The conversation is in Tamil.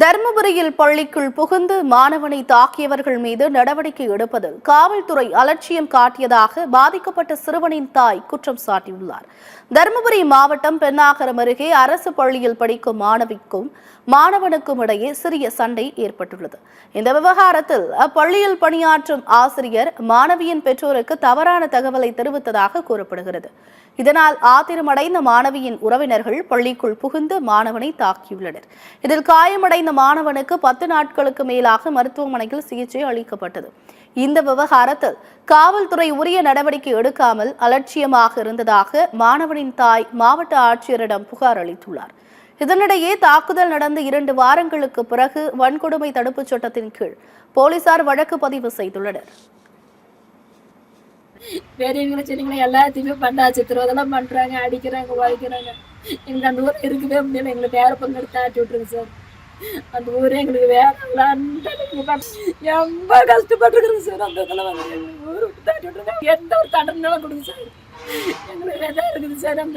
தருமபுரியில் பள்ளிக்குள் புகுந்து மாணவனை தாக்கியவர்கள் மீது நடவடிக்கை எடுப்பதில் காவல்துறை அலட்சியம் காட்டியதாக பாதிக்கப்பட்ட சிறுவனின் தாய் குற்றம் சாட்டியுள்ளார். தருமபுரி மாவட்டம் பென்னாகரம் அருகே அரசு பள்ளியில் படிக்கும் மாணவிக்கும் மாணவனுக்கும் இடையே சிறிய சண்டை ஏற்பட்டுள்ளது. இந்த விவகாரத்தில் அப்பள்ளியில் பணியாற்றும் ஆசிரியர் மாணவியின் பெற்றோருக்கு தவறான தகவலை தெரிவித்ததாக கூறப்படுகிறது. இதனால் ஆத்திரமடைந்த மாணவியின் உறவினர்கள் பள்ளிக்குள் புகுந்து மாணவனை தாக்கியுள்ளனர். இதில் காயமடைந்த மாணவனுக்கு 10 நாட்களுக்கு மேலாக மருத்துவமனையில் சிகிச்சை அளிக்கப்பட்டது. இந்த விவகாரத்தில் காவல்துறை உரிய நடவடிக்கை எடுக்காமல் அலட்சியமாக இருந்ததாக மாணவனின் தாய் மாவட்ட ஆட்சியரிடம் புகார் அளித்துள்ளார். இதனிடையே தாக்குதல் நடந்து 2 வாரங்களுக்கு பிறகு வன்கொடுமை தடுப்புச் சட்டத்தின் கீழ் போலீசார் வழக்கு பதிவு செய்துள்ளனர். பெரியவங்களை சின்னங்களை எல்லாத்தையுமே பண்ணா சித்திரவதெல்லாம் பண்றாங்க, அடிக்கிறாங்க, உழைக்கிறாங்க. எங்களுக்கு அந்த ஊர் இருக்கவே முடியல. எங்களை வேற பங்கு எடுத்து ஆட்டி விட்டுருங்க சார். அந்த ஊரே எங்களுக்கு வேற ரொம்ப கஷ்டப்பட்டுருக்குறோங்க சார். அந்த இதெல்லாம் வந்து ஊரை விட்டு தாட்டி விட்டுருங்க. எந்த ஒரு தண்டனை கொடுங்க சார். எங்களுக்கு வேதா இருக்குது சார். அந்த